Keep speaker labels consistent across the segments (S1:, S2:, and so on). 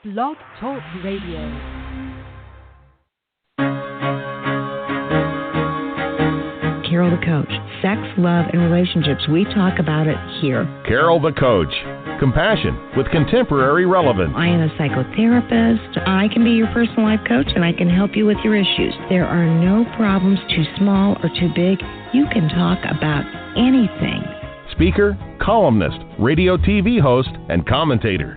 S1: Blog Talk Radio.
S2: Carol the Coach. Sex, love, and relationships. We talk about it here.
S3: Carol the Coach. Compassion with contemporary relevance.
S2: I am a psychotherapist. I can be your personal life coach, and I can help you with your issues. There are no problems too small or too big. You can talk about anything.
S3: Speaker, columnist, radio TV host, and commentator.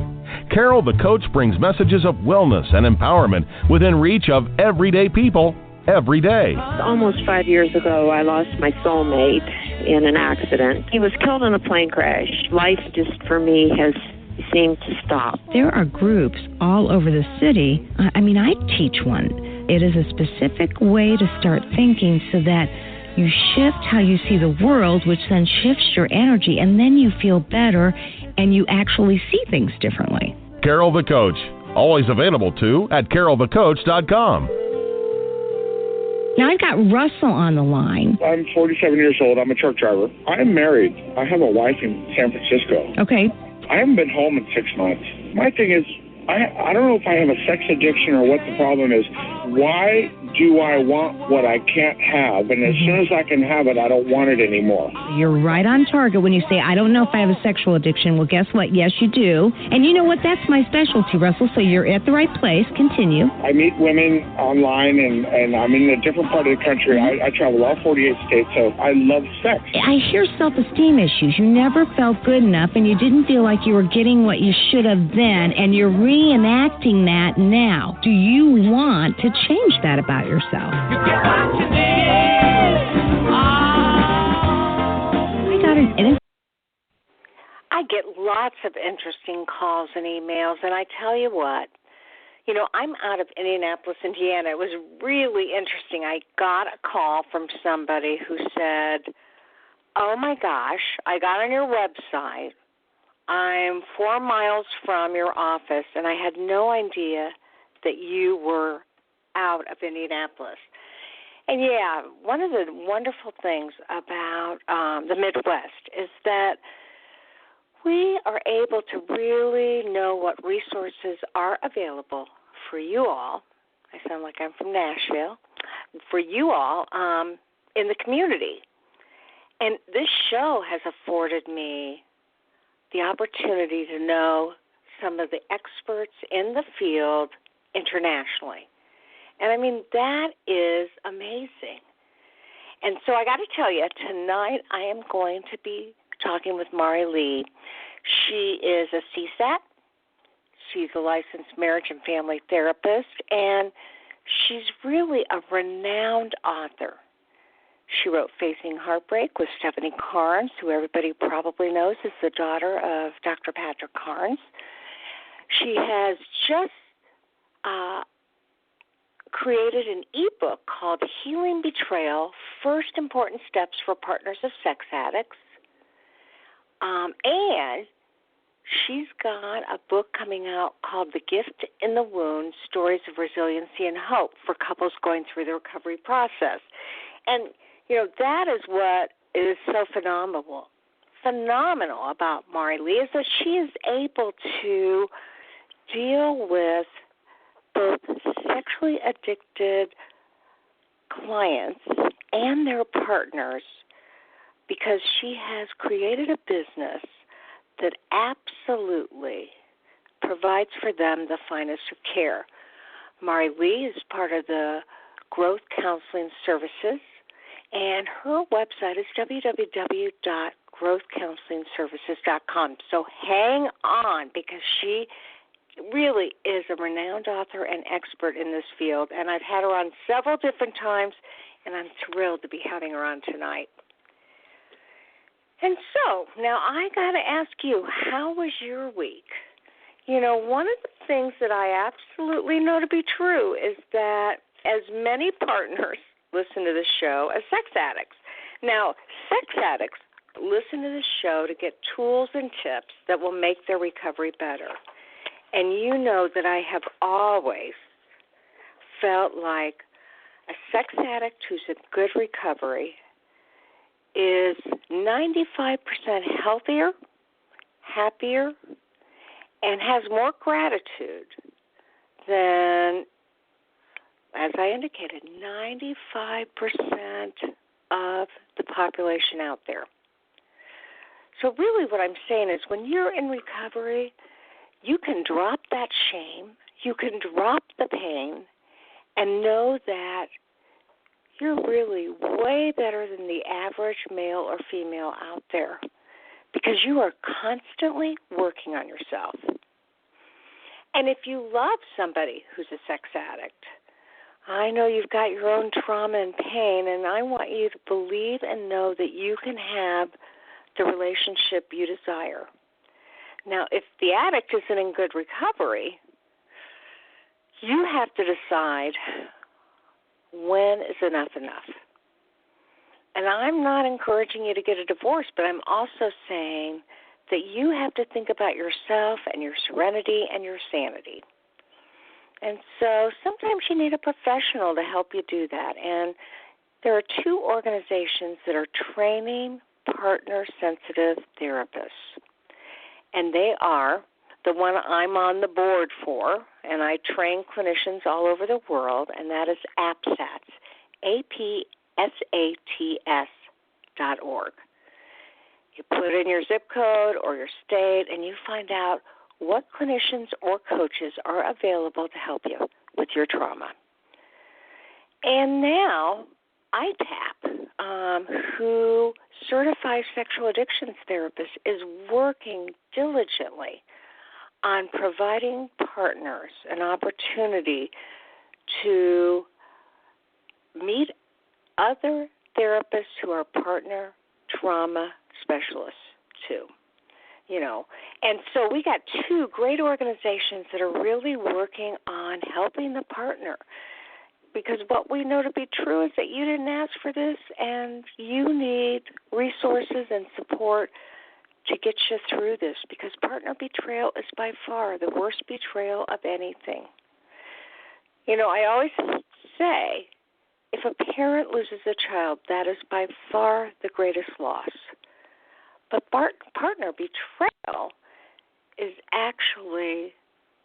S3: Carol the Coach brings messages of wellness and empowerment within reach of everyday people every day.
S4: Almost 5 years ago, I lost my soulmate in an accident. He was killed in a plane crash. Life just, for me, has seemed to stop.
S2: There are groups all over the city. I teach one. It is a specific way to start thinking so that you shift how you see the world, which then shifts your energy, and then you feel better and you actually see things differently.
S3: Carol the Coach. Always available too at carolthecoach.com.
S2: Now I've got Russell on the line.
S5: I'm 47 years old. I'm a truck driver. I'm married. I have a wife in San Francisco.
S2: Okay.
S5: I haven't been home in 6 months. My thing is, I don't know if I have a sex addiction or what the problem is. Why do I want what I can't have? And as soon as I can have it, I don't want it anymore.
S2: You're right on target when you say, I don't know if I have a sexual addiction. Well, guess what? Yes, you do. And you know what? That's my specialty, Russell. So you're at the right place. Continue.
S5: I meet women online, and I'm in a different part of the country. I travel all 48 states, so I love sex.
S2: I hear self-esteem issues. You never felt good enough, and you didn't feel like you were getting what you should have then, and you're reenacting that now. Do you want to change that about yourself?
S6: You get what you need.
S7: I get lots of interesting calls and emails, and I tell you what, I'm out of Indianapolis, Indiana. It was really interesting. I got a call from somebody who said, oh my gosh, I got on your website. I'm 4 miles from your office, and I had no idea that you were out of Indianapolis. And yeah, one of the wonderful things about the Midwest is that we are able to really know what resources are available for you all. I sound like I'm from Nashville. For you all in the community. And this show has afforded me the opportunity to know some of the experts in the field internationally. And that is amazing. And so I got to tell you, tonight I am going to be talking with Mari Lee. She is a CSAT. She's a licensed marriage and family therapist, and she's really a renowned author. She wrote Facing Heartbreak with Stephanie Carnes, who everybody probably knows is the daughter of Dr. Patrick Carnes. She has just created an ebook called Healing Betrayal, First Important Steps for Partners of Sex Addicts. And she's got a book coming out called The Gift in the Wound, Stories of Resiliency and Hope for couples going through the recovery process. And, that is what is so phenomenal about Mari Lee, is that she is able to deal with both sexually addicted clients and their partners, because she has created a business that absolutely provides for them the finest of care. Mari Lee is part of the Growth Counseling Services, and her website is www.growthcounselingservices.com. So hang on, because she really is a renowned author and expert in this field, and I've had her on several different times, and I'm thrilled to be having her on tonight. And so, now I got to ask you, how was your week? One of the things that I absolutely know to be true is that as many partners listen to the show as sex addicts. Now, sex addicts listen to the show to get tools and tips that will make their recovery better. And you know that I have always felt like a sex addict who's in good recovery is 95% healthier, happier, and has more gratitude then, as I indicated, 95% of the population out there. So really what I'm saying is when you're in recovery, you can drop that shame, you can drop the pain, and know that you're really way better than the average male or female out there because you are constantly working on yourself. And if you love somebody who's a sex addict, I know you've got your own trauma and pain, and I want you to believe and know that you can have the relationship you desire. Now, if the addict isn't in good recovery, you have to decide when is enough enough. And I'm not encouraging you to get a divorce, but I'm also saying that you have to think about yourself and your serenity and your sanity. And so sometimes you need a professional to help you do that. And there are two organizations that are training partner-sensitive therapists. And they are the one I'm on the board for, and I train clinicians all over the world, and that is APSATS, APSATS.org. You put in your zip code or your state, and you find out what clinicians or coaches are available to help you with your trauma. And now ITAP, who certifies sexual addictions therapists, is working diligently on providing partners an opportunity to meet other therapists who are partner trauma specialists too. And so we got two great organizations that are really working on helping the partner. Because what we know to be true is that you didn't ask for this, and you need resources and support to get you through this, because partner betrayal is by far the worst betrayal of anything. I always say, if a parent loses a child, that is by far the greatest loss. But partner betrayal is actually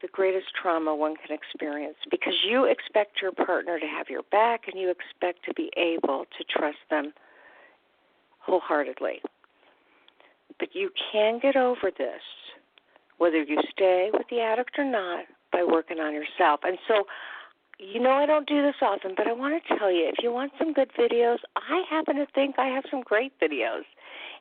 S7: the greatest trauma one can experience, because you expect your partner to have your back and you expect to be able to trust them wholeheartedly. But you can get over this, whether you stay with the addict or not, by working on yourself. And so, I don't do this often, but I want to tell you, if you want some good videos, I happen to think I have some great videos.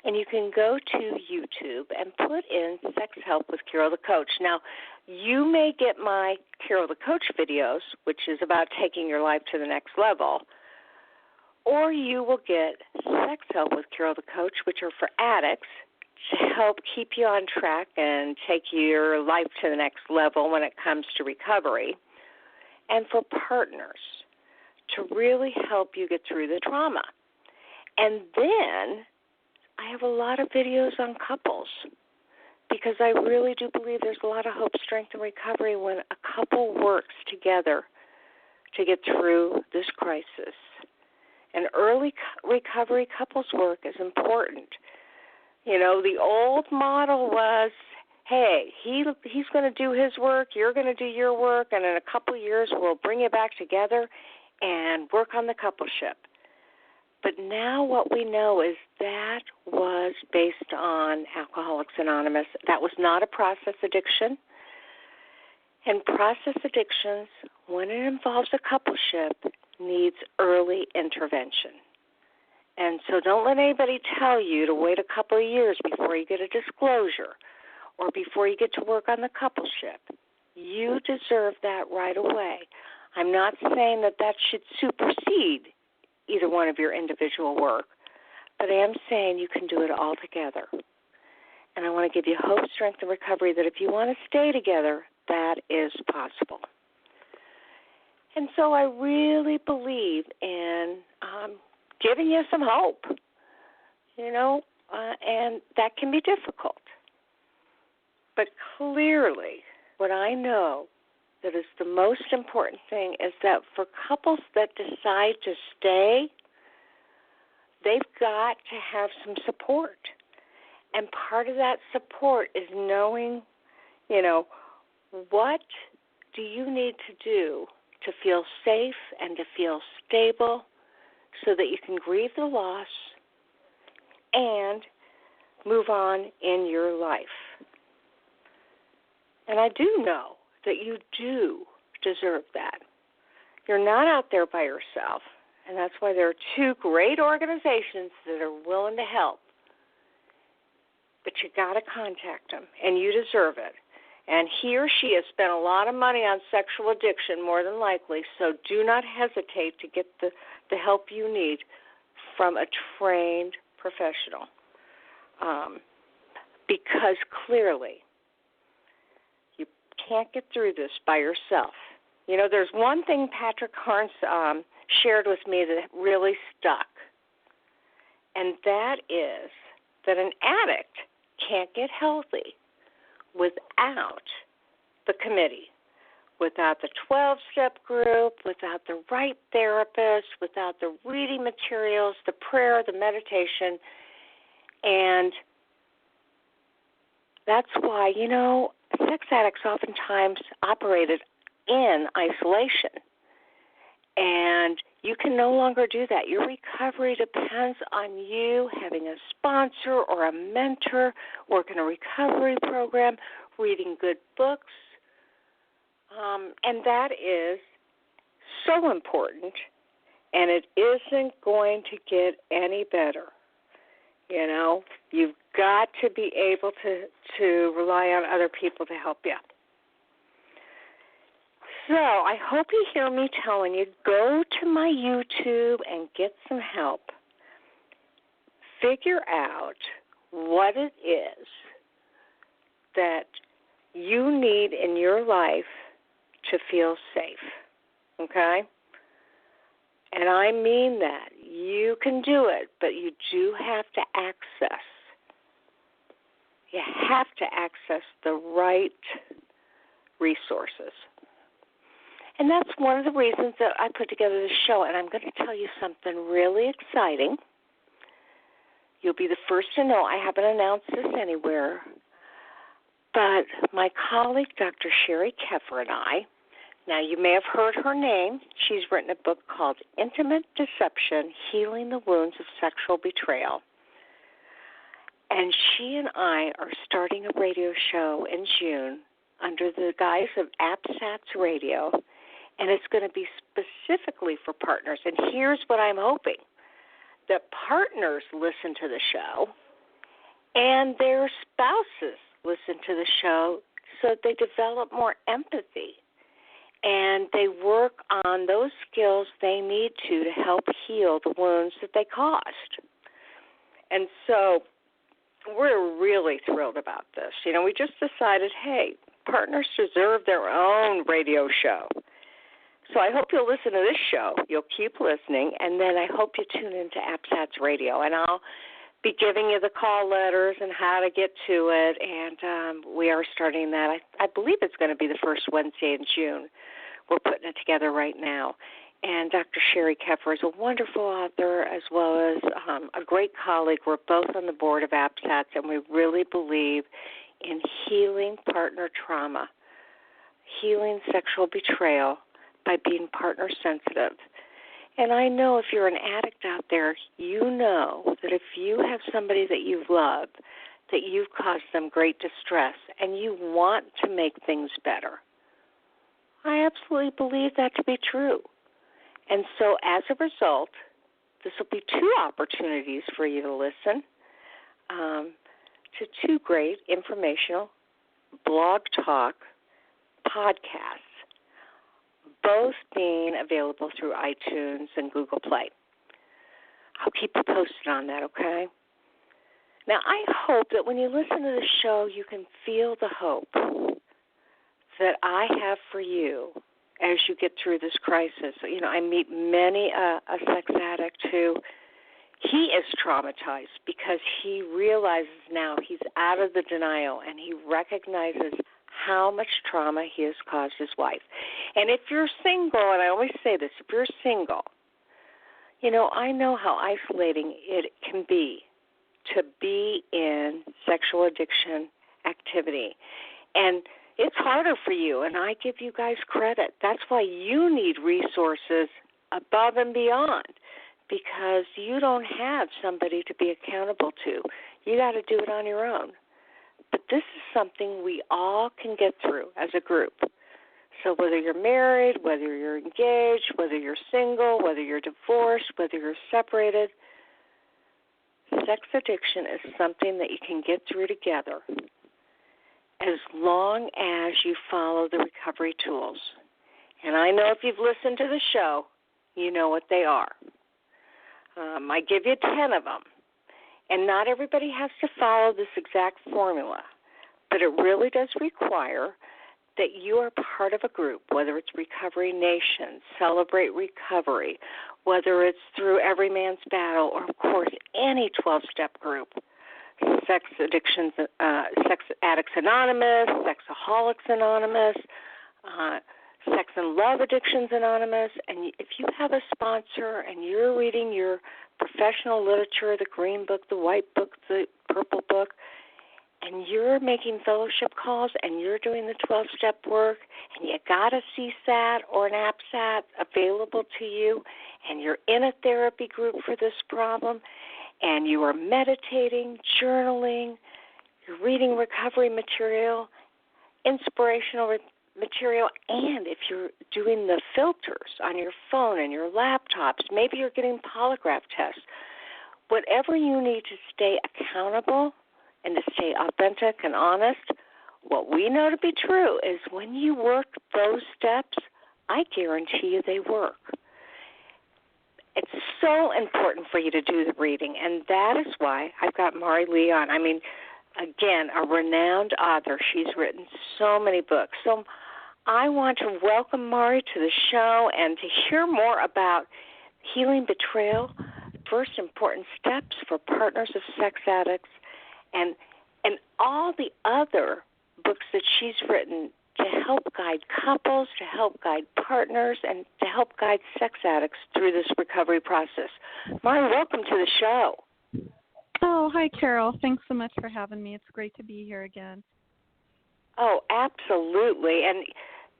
S7: And you can go to YouTube and put in Sex Help with Carol the Coach. Now, you may get my Carol the Coach videos, which is about taking your life to the next level, or you will get Sex Help with Carol the Coach, which are for addicts, to help keep you on track and take your life to the next level when it comes to recovery, and for partners to really help you get through the trauma. And then I have a lot of videos on couples, because I really do believe there's a lot of hope, strength, and recovery when a couple works together to get through this crisis. And early recovery couples work is important. The old model was, hey, he's going to do his work, you're going to do your work, and in a couple of years we'll bring you back together and work on the coupleship. But now what we know is that was based on Alcoholics Anonymous. That was not a process addiction. And process addictions, when it involves a coupleship, needs early intervention. And so don't let anybody tell you to wait a couple of years before you get a disclosure or before you get to work on the coupleship. You deserve that right away. I'm not saying that should supersede either one of your individual work, but I am saying you can do it all together. And I want to give you hope, strength, and recovery that if you want to stay together, that is possible. And so I really believe in giving you some hope, and that can be difficult. But clearly, what I know that is the most important thing is that for couples that decide to stay, they've got to have some support. And part of that support is knowing, what do you need to do to feel safe and to feel stable so that you can grieve the loss and move on in your life? And I do know that you do deserve that. You're not out there by yourself, and that's why there are two great organizations that are willing to help. But you got to contact them, and you deserve it. And he or she has spent a lot of money on sexual addiction, more than likely, so do not hesitate to get the help you need from a trained professional. Because clearly you can't get through this by yourself. You know, there's one thing Patrick Carnes shared with me that really stuck, and that is that an addict can't get healthy without the committee, without the 12-step group, without the right therapist, without the reading materials, the prayer, the meditation. And that's why, you know, sex addicts oftentimes operated in isolation. And you can no longer do that. Your recovery depends on you having a sponsor or a mentor, working a recovery program, reading good books. And that is so important, and it isn't going to get any better. You know, you've got to be able to rely on other people to help you. So I hope you hear me telling you, go to my YouTube and get some help. Figure out what it is that you need in your life to feel safe, okay? And I mean that. You can do it, but you do have to access. You have to access the right resources. And that's one of the reasons that I put together this show, and I'm going to tell you something really exciting. You'll be the first to know. I haven't announced this anywhere, but my colleague, Dr. Sherry Keffer, and I, now you may have heard her name. She's written a book called Intimate Deception, Healing the Wounds of Sexual Betrayal. And she and I are starting a radio show in June under the guise of AppSats Radio, and it's going to be specifically for partners. And here's what I'm hoping, that partners listen to the show and their spouses listen to the show so that they develop more empathy and they work on those skills they need to help heal the wounds that they caused. And so we're really thrilled about this. You know, we just decided, hey, partners deserve their own radio show. So I hope you'll listen to this show. You'll keep listening, and then I hope you tune into AppSats Radio, and I'll be giving you the call letters and how to get to it, and we are starting that. I believe it's going to be the first Wednesday in June. We're putting it together right now. And Dr. Sherry Keffer is a wonderful author as well as a great colleague. We're both on the board of AppSats, and we really believe in healing partner trauma, healing sexual betrayal by being partner sensitive. And I know if you're an addict out there, you know that if you have somebody that you love, that you've caused them great distress, and you want to make things better. I absolutely believe that to be true. And so as a result, this will be two opportunities for you to listen to two great informational blog talk podcasts, both being available through iTunes and Google Play. I'll keep you posted on that, okay? Now, I hope that when you listen to the show, you can feel the hope that I have for you as you get through this crisis. You know, I meet many a sex addict who he is traumatized because he realizes now he's out of the denial and he recognizes how much trauma he has caused his wife. And if you're single, and I always say this, if you're single, you know, I know how isolating it can be to be in sexual addiction activity. And it's harder for you, and I give you guys credit. That's why you need resources above and beyond, because you don't have somebody to be accountable to. You got to do it on your own. But this is something we all can get through as a group. So whether you're married, whether you're engaged, whether you're single, whether you're divorced, whether you're separated, sex addiction is something that you can get through together as long as you follow the recovery tools. And I know if you've listened to the show, you know what they are. I give you 10 of them. And not everybody has to follow this exact formula, but it really does require that you are part of a group, whether it's Recovery Nation, Celebrate Recovery, whether it's through Every Man's Battle, or, of course, any 12-step group, Sex Addicts Anonymous, Sexaholics Anonymous, Sex and Love Addictions Anonymous. And if you have a sponsor and you're reading your professional literature, the green book, the white book, the purple book, and you're making fellowship calls and you're doing the 12-step work, and you got a CSAT or an APSAT available to you, and you're in a therapy group for this problem, and you are meditating, journaling, you're reading recovery material, inspirational material, and if you're doing the filters on your phone and your laptops, maybe you're getting polygraph tests, whatever you need to stay accountable and to stay authentic and honest, what we know to be true is when you work those steps, I guarantee you they work. It's so important for you to do the reading, and that is why I've got Mari Lee on. I mean, again, a renowned author. She's written so many books. So I want to welcome Mari to the show and to hear more about Healing Betrayal, First Important Steps for Partners of Sex Addicts, and all the other books that she's written to help guide couples, to help guide partners, and to help guide sex addicts through this recovery process. Mari, welcome to the show.
S8: Oh, hi, Carol. Thanks so much for having me. It's great to be here again.
S7: Oh, absolutely. And,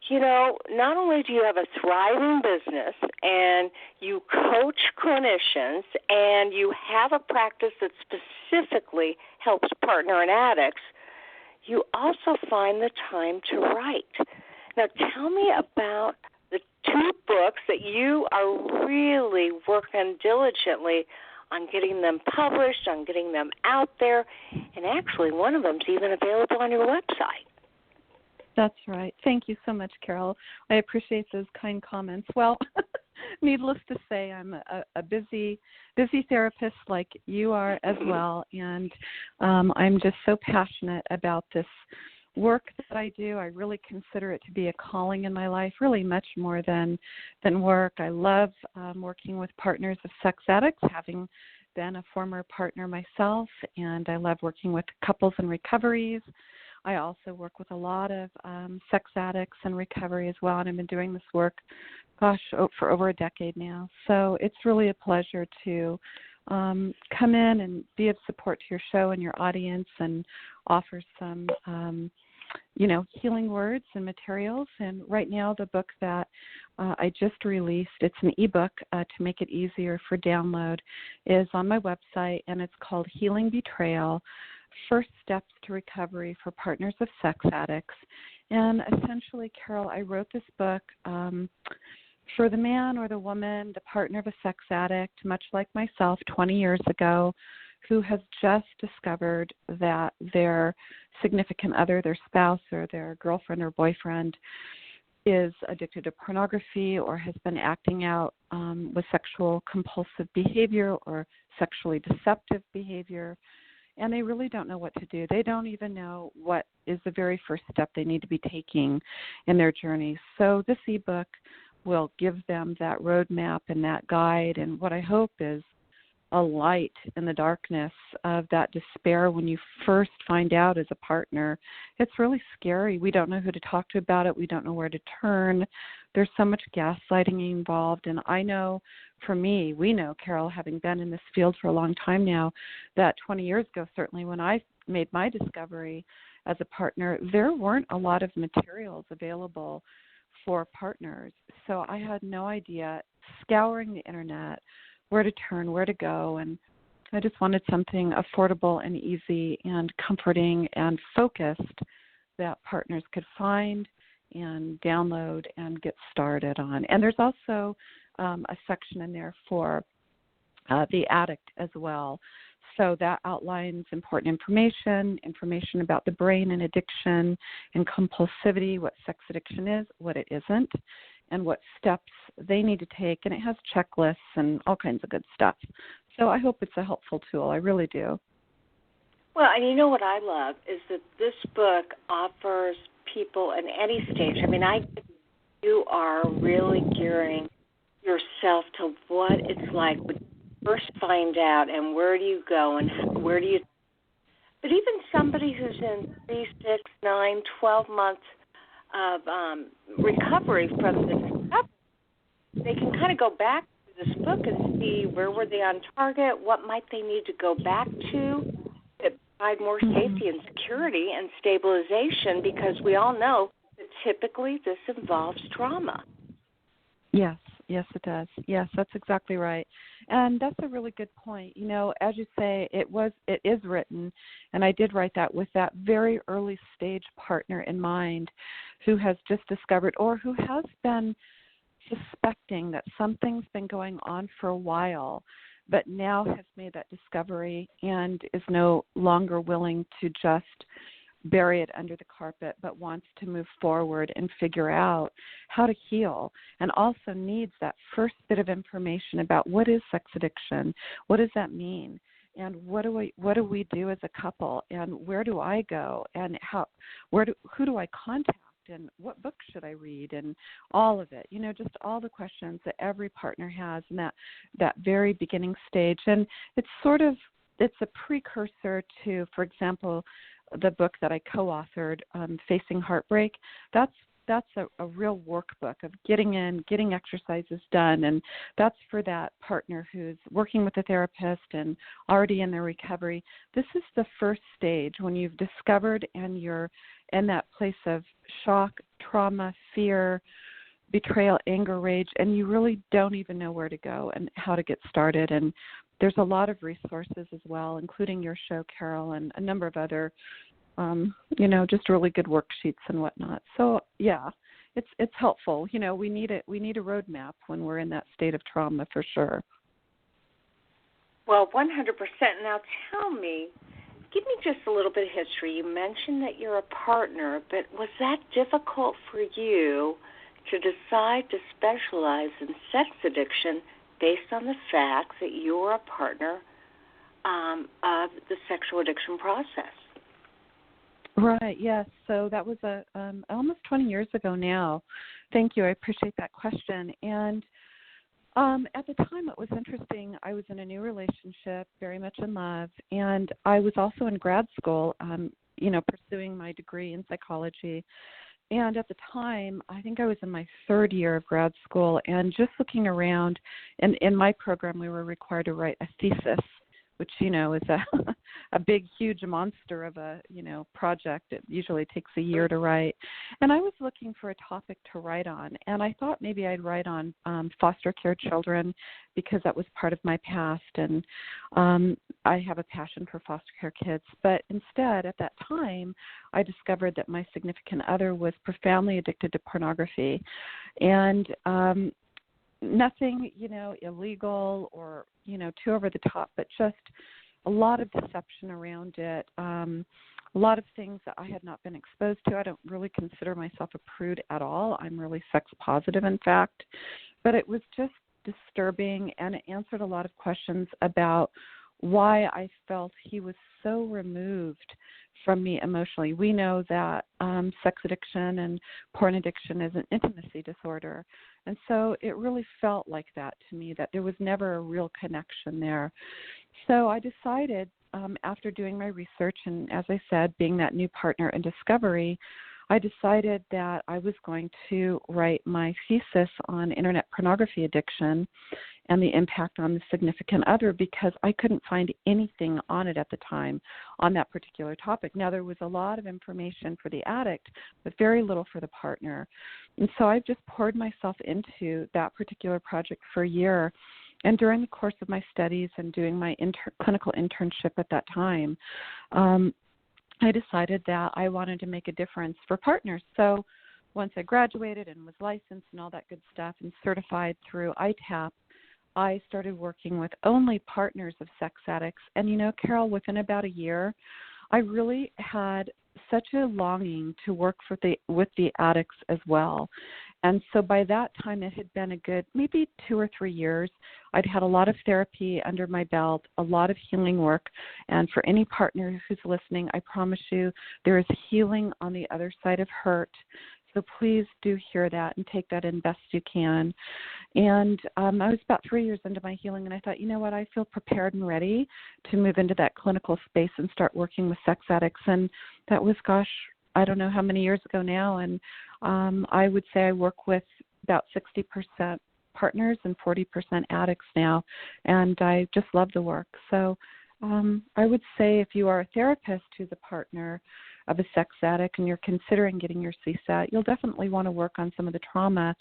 S7: you know, not only do you have a thriving business and you coach clinicians and you have a practice that specifically helps partner and addicts, you also find the time to write. Now, tell me about the 2 books that you are really working diligently on getting them published, on getting them out there, and actually one of them is even available on your website.
S8: That's right. Thank you so much, Carol. I appreciate those kind comments. Well, needless to say, I'm a busy therapist like you are as well, and I'm just so passionate about this work that I do. I really consider it to be a calling in my life, really much more than work. I love working with partners of sex addicts, having been a former partner myself, and I love working with couples in recoveries. I also work with a lot of sex addicts in recovery as well, and I've been doing this work, for over a decade now. So it's really a pleasure to come in and be of support to your show and your audience and offer some, healing words and materials. And right now the book that I just released, it's an ebook to make it easier for download, is on my website, and it's called Healing Betrayal, First Steps to Recovery for Partners of Sex Addicts. And essentially, Carol, I wrote this book for the man or the woman, the partner of a sex addict, much like myself 20 years ago, who has just discovered that their significant other, their spouse or their girlfriend or boyfriend, is addicted to pornography or has been acting out with sexual compulsive behavior or sexually deceptive behavior, and they really don't know what to do. They don't even know what is the very first step they need to be taking in their journey. So this ebook will give them that roadmap and that guide, and what I hope is a light in the darkness of that despair when you first find out as a partner. It's really scary. We don't know who to talk to about it. We don't know where to turn. There's so much gaslighting involved, and I know for me, we know, Carol, having been in this field for a long time now, that 20 years ago, certainly when I made my discovery, as a partner, there weren't a lot of materials available for partners. So I had no idea, scouring the internet, where to turn, where to go, and I just wanted something affordable and easy and comforting and focused that partners could find and download and get started on. And there's also a section in there for the addict as well. So that outlines important information about the brain and addiction and compulsivity, what sex addiction is, what it isn't, and what steps they need to take. And it has checklists and all kinds of good stuff. So I hope it's a helpful tool. I really do.
S7: Well, and you know what I love is that this book offers people in any stage. I mean, you are really gearing yourself to what it's like when you first find out, and where do you go, and where do you. But even somebody who's in 3, 6, 9, 12 months of recovery from the discovery, they can kind of go back to this book and see where were they on target, what might they need to go back to provide more safety and security and stabilization, because we all know that typically this involves trauma.
S8: Yes, it does. Yes, that's exactly right. And that's a really good point. You know, as you say, it is written, and I did write that with that very early stage partner in mind who has just discovered or who has been suspecting that something's been going on for a while, but now has made that discovery and is no longer willing to just bury it under the carpet, but wants to move forward and figure out how to heal, and also needs that first bit of information about what is sex addiction, what does that mean, and what do we do as a couple, and where do I go, and who do I contact, and what book should I read, and all of it, just all the questions that every partner has in that very beginning stage. And it's a precursor to, for example, the book that I co-authored, Facing Heartbreak. That's a real workbook of getting exercises done, and that's for that partner who's working with a therapist and already in their recovery. This is the first stage when you've discovered and you're in that place of shock, trauma, fear, betrayal, anger, rage, and you really don't even know where to go and how to get started. And there's a lot of resources as well, including your show, Carol, and a number of other, just really good worksheets and whatnot. So yeah, it's helpful. We need a roadmap when we're in that state of trauma for sure.
S7: Well, 100%. Now tell me, give me just a little bit of history. You mentioned that you're a partner, but was that difficult for you to decide to specialize in sex addiction based on the fact that you're a partner of the sexual addiction process?
S8: Right, yes. So that was almost 20 years ago now. Thank you. I appreciate that question. And at the time, it was interesting. I was in a new relationship, very much in love, and I was also in grad school, pursuing my degree in psychology. And at the time, I think I was in my third year of grad school, and just looking around, and in my program, we were required to write a thesis, which, is a big, huge monster of a, project. It usually takes a year to write. And I was looking for a topic to write on, and I thought maybe I'd write on foster care children because that was part of my past, and I have a passion for foster care kids. But instead, at that time, I discovered that my significant other was profoundly addicted to pornography, and nothing, illegal or, too over the top, but just a lot of deception around it, a lot of things that I had not been exposed to. I don't really consider myself a prude at all. I'm really sex positive, in fact. But it was just disturbing, and it answered a lot of questions about why I felt he was so removed from me emotionally. We know that sex addiction and porn addiction is an intimacy disorder. And so it really felt like that to me, that there was never a real connection there. So I decided after doing my research and, as I said, being that new partner in discovery, I decided that I was going to write my thesis on internet pornography addiction and the impact on the significant other, because I couldn't find anything on it at the time on that particular topic. Now, there was a lot of information for the addict, but very little for the partner. And so I've just poured myself into that particular project for a year. And during the course of my studies and doing my clinical internship at that time, I decided that I wanted to make a difference for partners. So once I graduated and was licensed and all that good stuff and certified through ITAP, I started working with only partners of sex addicts. And, you know, Carol, within about a year, I really had such a longing to work with the addicts as well. And so by that time, it had been a good maybe 2 or 3 years. I'd had a lot of therapy under my belt, a lot of healing work. And for any partner who's listening, I promise you there is healing on the other side of hurt. So please do hear that and take that in best you can. And I was about 3 years into my healing, and I thought, you know what, I feel prepared and ready to move into that clinical space and start working with sex addicts. And that was, gosh, I don't know how many years ago now. And I would say I work with about 60% partners and 40% addicts now. And I just love the work. So I would say if you are a therapist who's a partner of a sex addict and you're considering getting your CSAT, you'll definitely want to work on some of the trauma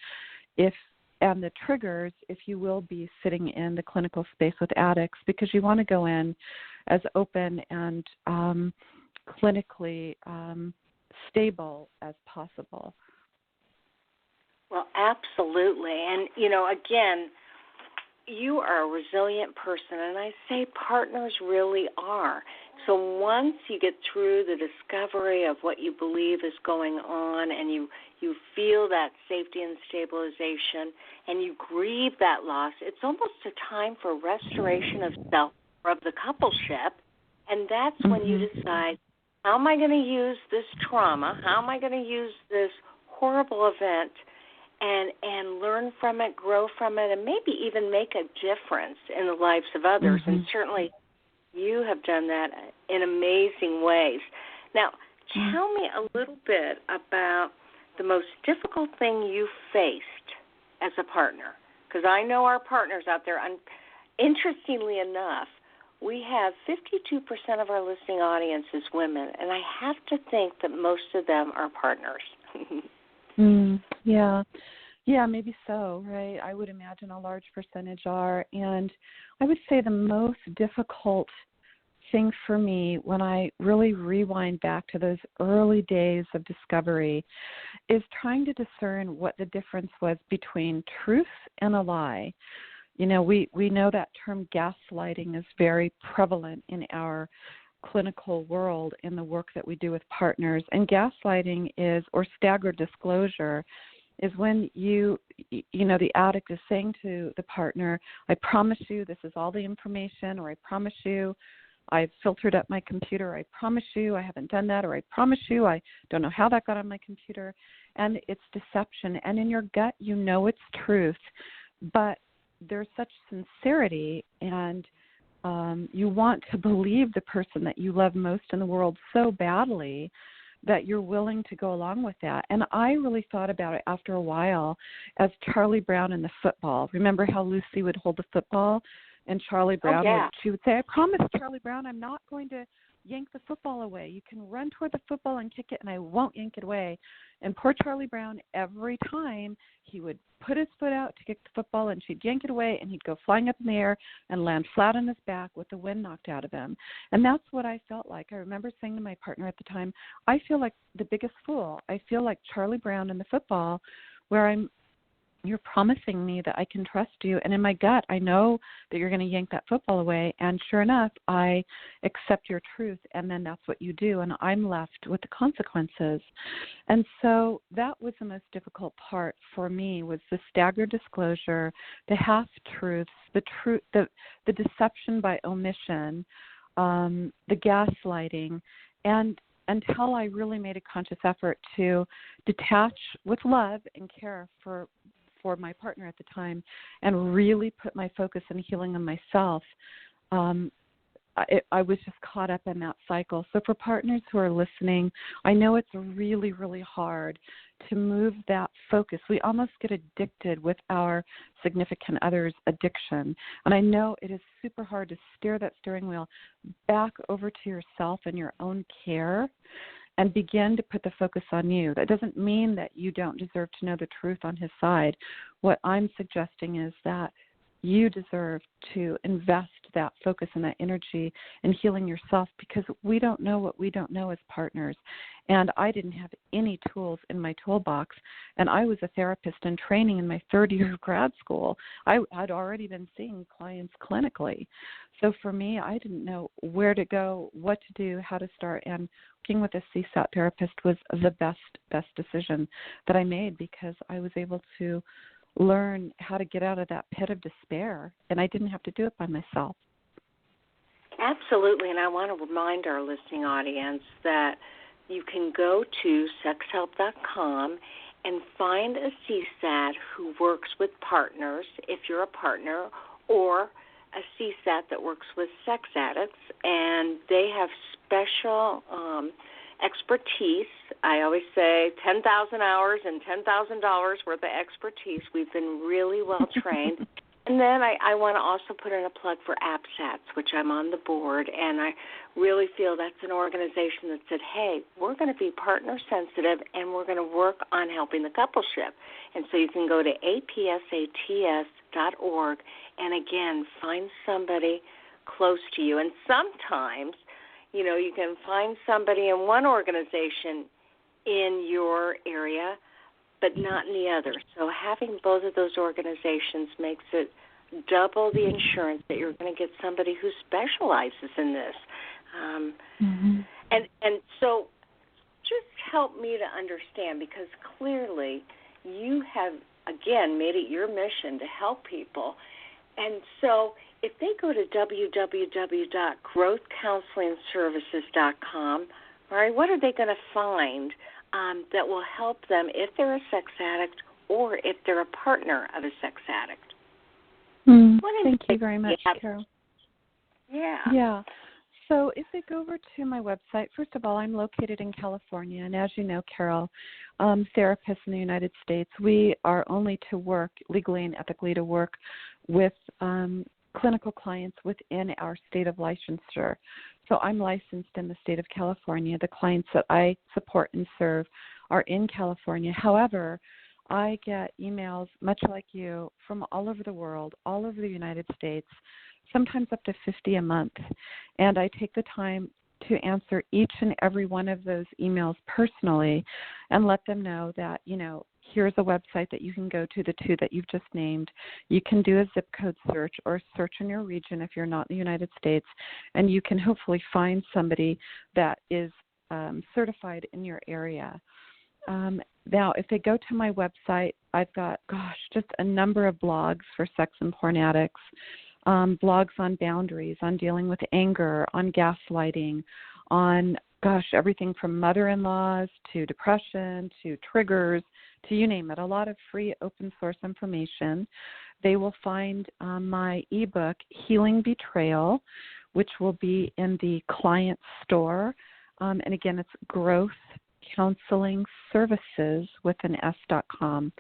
S8: and the triggers if you will be sitting in the clinical space with addicts, because you want to go in as open and clinically stable as possible.
S7: Well, absolutely. And, you know, again, you are a resilient person, and I say partners really are. So once you get through the discovery of what you believe is going on and you feel that safety and stabilization and you grieve that loss, it's almost a time for restoration of self or of the coupleship, and that's when you decide, how am I going to use this trauma? How am I going to use this horrible event and learn from it, grow from it, and maybe even make a difference in the lives of others? And certainly you have done that in amazing ways. Now, tell me a little bit about the most difficult thing you faced as a partner, because I know our partners out there, interestingly enough, we have 52% of our listening audience is women, and I have to think that most of them are partners.
S8: Yeah, maybe so, right? I would imagine a large percentage are. And I would say the most difficult thing for me when I really rewind back to those early days of discovery is trying to discern what the difference was between truth and a lie. You know, we know that term gaslighting is very prevalent in our clinical world in the work that we do with partners. And gaslighting is, or staggered disclosure, is when the addict is saying to the partner, I promise you this is all the information, or I promise you I've filtered up my computer, or I promise you I haven't done that, or I promise you I don't know how that got on my computer. And it's deception. And in your gut, you know it's truth, but there's such sincerity, and you want to believe the person that you love most in the world so badly that you're willing to go along with that. And I really thought about it after a while as Charlie Brown in the football. Remember how Lucy would hold the football, and Charlie Brown she would say, I promise, Charlie Brown, I'm not going to yank the football away. You can run toward the football and kick it, and I won't yank it away. And poor Charlie Brown, every time he would put his foot out to kick the football, and she'd yank it away, and he'd go flying up in the air and land flat on his back with the wind knocked out of him. And that's what I felt like. I remember saying to my partner at the time, I feel like the biggest fool. I feel like Charlie Brown in the football, where you're promising me that I can trust you, and in my gut, I know that you're going to yank that football away, and sure enough, I accept your truth, and then that's what you do, and I'm left with the consequences. And so that was the most difficult part for me, was the staggered disclosure, the half-truths, the deception by omission, the gaslighting, and until I really made a conscious effort to detach with love and care for my partner at the time and really put my focus and healing on myself, I was just caught up in that cycle. So for partners who are listening, I know it's really, really hard to move that focus. We almost get addicted with our significant other's addiction. And I know it is super hard to steer that steering wheel back over to yourself and your own care and begin to put the focus on you. That doesn't mean that you don't deserve to know the truth on his side. What I'm suggesting is that you deserve to invest that focus and that energy in healing yourself, because we don't know what we don't know as partners. And I didn't have any tools in my toolbox, and I was a therapist in training in my third year of grad school. I had already been seeing clients clinically. So for me, I didn't know where to go, what to do, how to start, and working with a CSAT therapist was the best decision that I made, because I was able to learn how to get out of that pit of despair, and I didn't have to do it by myself.
S7: Absolutely, and I want to remind our listening audience that you can go to sexhelp.com and find a CSAT who works with partners, if you're a partner, or a CSAT that works with sex addicts, and they have special expertise. I always say 10,000 hours and $10,000 worth of expertise. We've been really well trained. And then I want to also put in a plug for APSATS, which I'm on the board, and I really feel that's an organization that said, hey, we're going to be partner sensitive and we're going to work on helping the coupleship. And so you can go to apsats.org and, again, find somebody close to you. And sometimes, you know, you can find somebody in one organization in your area, but not in the other. So having both of those organizations makes it double the insurance that you're going to get somebody who specializes in this. And so just help me to understand, because clearly you have, again, made it your mission to help people. And so if they go to www.growthcounselingservices.com, all right, what are they going to find that will help them if they're a sex addict or if they're a partner of a sex addict?
S8: Thank you very much, Carol.
S7: Yeah.
S8: So if they go over to my website, first of all, I'm located in California, and as you know, Carol, therapists in the United States, we are only to work legally and ethically to work with clinical clients within our state of licensure. So I'm licensed in the state of California. The clients that I support and serve are in California. However, I get emails, much like you, from all over the world, all over the United States, sometimes up to 50 a month. And I take the time to answer each and every one of those emails personally and let them know that, you know, here's a website that you can go to, the two that you've just named. You can do a zip code search or search in your region if you're not in the United States, and you can hopefully find somebody that is certified in your area. Now, if they go to my website, I've got, just a number of blogs for sex and porn addicts, blogs on boundaries, on dealing with anger, on gaslighting, on, everything from mother-in-laws to depression to triggers to you name it, a lot of free open source information. They will find my ebook, Healing Betrayal, which will be in the client store. And again, it's Growth Counseling Services with an S.com.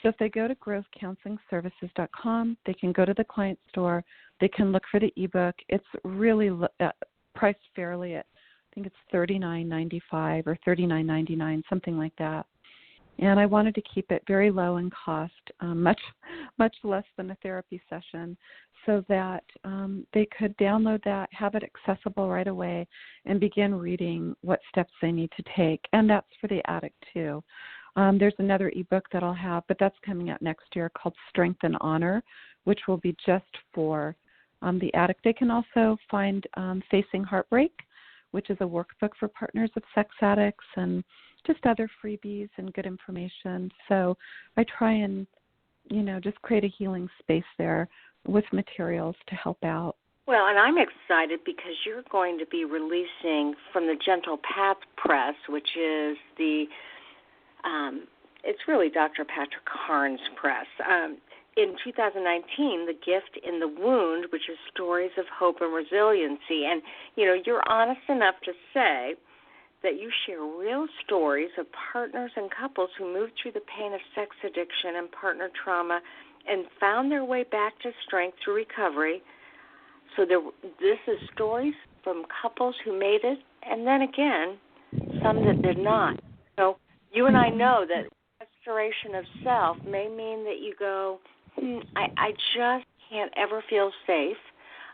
S8: So if they go to growthcounselingservices.com, they can go to the client store. They can look for the ebook. It's really priced fairly at, I think it's $39.95 or $39.99, something like that. And I wanted to keep it very low in cost, much less than a therapy session, so that they could download that, have it accessible right away, and begin reading what steps they need to take. And that's for the addict, too. There's another ebook that I'll have, but that's coming out next year, called Strength and Honor, which will be just for the addict. They can also find Facing Heartbreak, which is a workbook for partners of sex addicts, and just other freebies and good information. So I try and, just create a healing space there with materials to help out.
S7: Well, and I'm excited because you're going to be releasing from the Gentle Path Press, which is the, it's really Dr. Patrick Carnes' press. in 2019, The Gift in the Wound, which is Stories of Hope and Resiliency. And, you're honest enough to say that you share real stories of partners and couples who moved through the pain of sex addiction and partner trauma and found their way back to strength through recovery. So this is stories from couples who made it, and then again, some that did not. So you and I know that restoration of self may mean that you go, I just can't ever feel safe.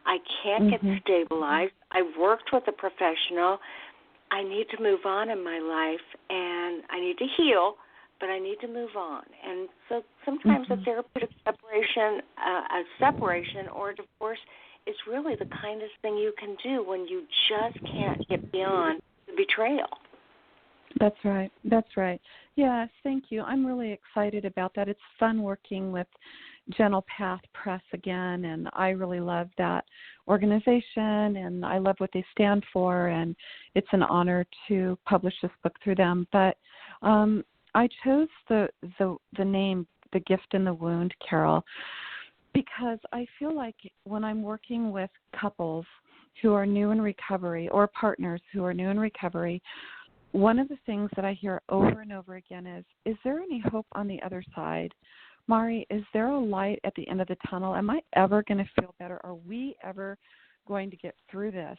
S7: I can't get stabilized. I've worked with a professional. I need to move on in my life, and I need to heal, but I need to move on. And so sometimes a therapeutic separation or a divorce is really the kindest thing you can do when you just can't get beyond the betrayal.
S8: That's right. That's right. Yes, thank you. I'm really excited about that. It's fun working with Gentle Path Press again, and I really love that organization, and I love what they stand for, and it's an honor to publish this book through them. But I chose the name The Gift in the Wound, Carol, because I feel like when I'm working with couples who are new in recovery or partners who are new in recovery, one of the things that I hear over and over again is there any hope on the other side? Mari, is there a light at the end of the tunnel? Am I ever going to feel better? Are we ever going to get through this?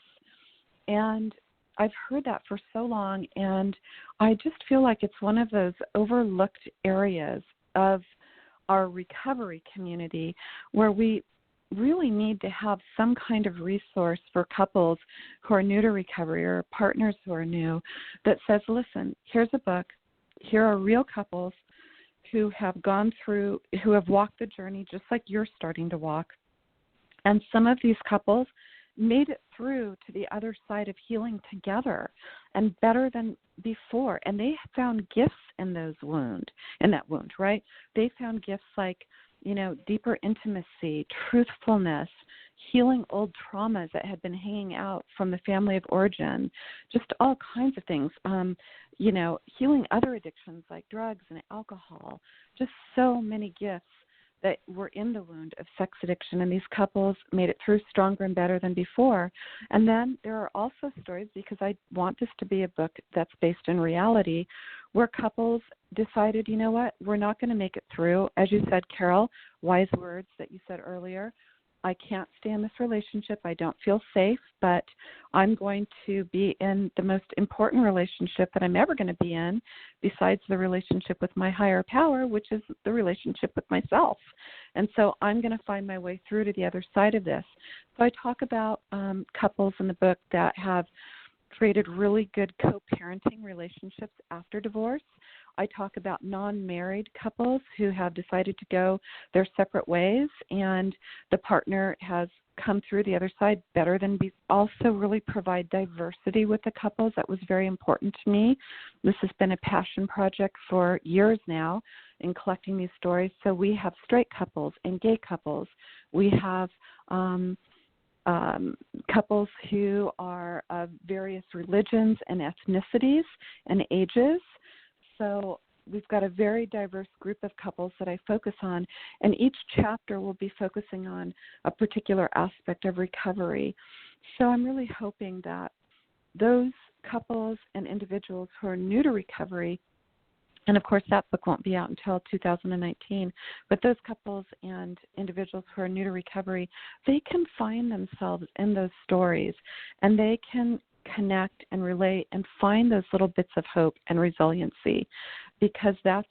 S8: And I've heard that for so long, and I just feel like it's one of those overlooked areas of our recovery community where we really need to have some kind of resource for couples who are new to recovery or partners who are new that says, listen, here's a book. Here are real couples who have gone through, who have walked the journey just like you're starting to walk. And some of these couples made it through to the other side of healing together and better than before. And they found gifts in that wound, right? They found gifts like, deeper intimacy, truthfulness, healing old traumas that had been hanging out from the family of origin, just all kinds of things, healing other addictions like drugs and alcohol, just so many gifts that were in the wound of sex addiction, and these couples made it through stronger and better than before. And then there are also stories, because I want this to be a book that's based in reality, where couples decided, you know what, we're not going to make it through. As you said, Carol, wise words that you said earlier, I can't stay in this relationship. I don't feel safe, but I'm going to be in the most important relationship that I'm ever going to be in, besides the relationship with my higher power, which is the relationship with myself. And so I'm going to find my way through to the other side of this. So I talk about couples in the book that have created really good co-parenting relationships after divorce. I talk about non-married couples who have decided to go their separate ways, and the partner has come through the other side better than also really provide diversity with the couples. That was very important to me. This has been a passion project for years now in collecting these stories. So we have straight couples and gay couples. We have couples who are of various religions and ethnicities and ages. So we've got a very diverse group of couples that I focus on, and each chapter will be focusing on a particular aspect of recovery. So I'm really hoping that those couples and individuals who are new to recovery, and of course that book won't be out until 2019, but those couples and individuals who are new to recovery, they can find themselves in those stories, and they can connect and relate and find those little bits of hope and resiliency, because that's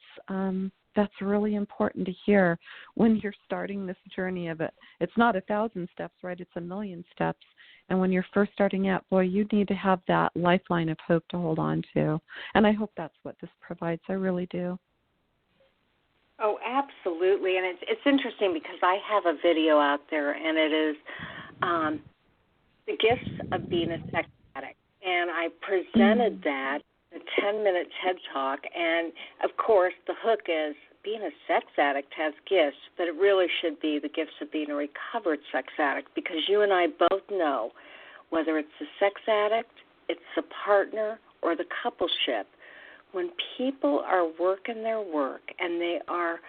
S8: really important to hear when you're starting this journey of it. It's not 1,000 steps, right? It's 1,000,000 steps. And when you're first starting out, boy, you need to have that lifeline of hope to hold on to. And I hope that's what this provides. I really do.
S7: Oh, absolutely. And it's interesting because I have a video out there, and it is the gifts of being a sex addict. And I presented that, a 10-minute TED Talk. And, of course, the hook is being a sex addict has gifts, but it really should be the gifts of being a recovered sex addict, because you and I both know whether it's the sex addict, it's the partner, or the coupleship, when people are working their work and they are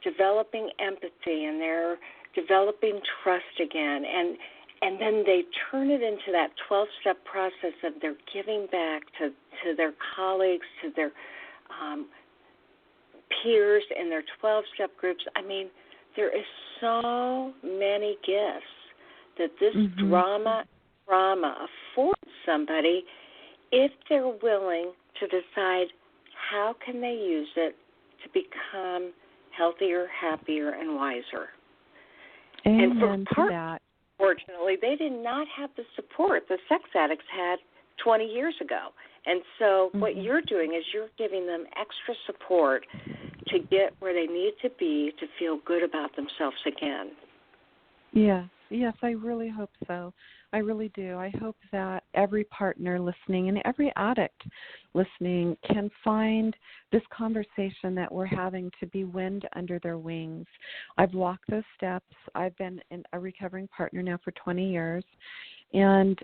S7: developing empathy and they're developing trust again, and then they turn it into that 12-step process of they're giving back to their colleagues, to their peers in their 12-step groups. I mean, there is so many gifts that this drama affords somebody if they're willing to decide how can they use it to become healthier, happier, and wiser.
S8: Amen
S7: and for
S8: to that.
S7: Fortunately, they did not have the support the sex addicts had 20 years ago. And so what you're doing is you're giving them extra support to get where they need to be to feel good about themselves again.
S8: Yes, I really hope so. I really do. I hope that every partner listening and every addict listening can find this conversation that we're having to be wind under their wings. I've walked those steps. I've been a recovering partner now for 20 years, and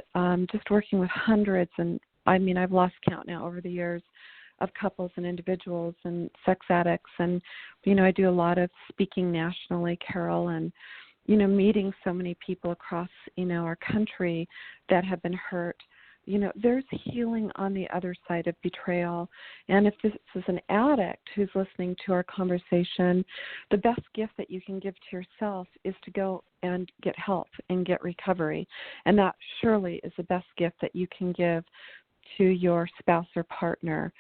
S8: just working with hundreds, and I mean, I've lost count now over the years of couples and individuals and sex addicts. And, you know, I do a lot of speaking nationally, Carol, and, you know, meeting so many people across, you know, our country that have been hurt. You know, there's healing on the other side of betrayal. And if this is an addict who's listening to our conversation, the best gift that you can give to yourself is to go and get help and get recovery. And that surely is the best gift that you can give to your spouse or partner.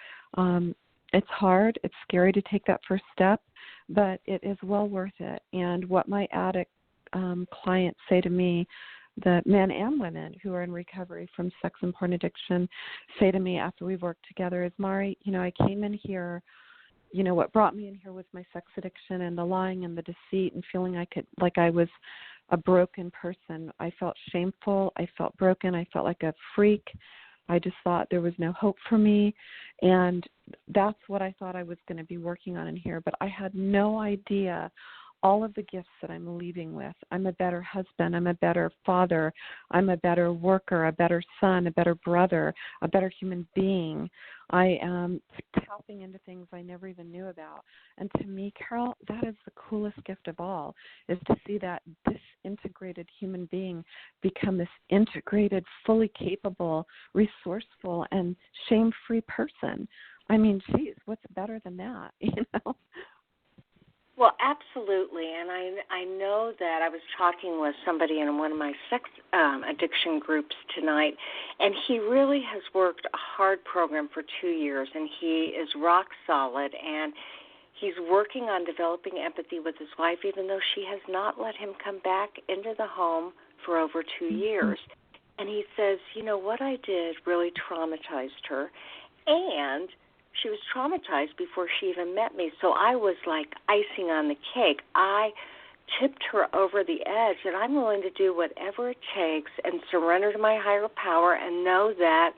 S8: It's hard. It's scary to take that first step, but it is well worth it. And what my addict clients say to me, the men and women who are in recovery from sex and porn addiction, say to me after we've worked together is, Mari, you know, I came in here, you know, what brought me in here was my sex addiction and the lying and the deceit and feeling like I was a broken person. I felt shameful. I felt broken. I felt like a freak. I just thought there was no hope for me, and that's what I thought I was going to be working on in here, but I had no idea all of the gifts that I'm leaving with. I'm a better husband. I'm a better father. I'm a better worker, a better son, a better brother, a better human being. I am tapping into things I never even knew about. And to me, Carol, that is the coolest gift of all, is to see that disintegrated human being become this integrated, fully capable, resourceful, and shame-free person. I mean, geez, what's better than that, you know?
S7: Well, absolutely, and I know that I was talking with somebody in one of my sex addiction groups tonight, and he really has worked a hard program for 2 years, and he is rock solid, and he's working on developing empathy with his wife, even though she has not let him come back into the home for over 2 years. And he says, you know, what I did really traumatized her, and she was traumatized before she even met me, so I was like icing on the cake. I tipped her over the edge, and I'm willing to do whatever it takes and surrender to my higher power and know that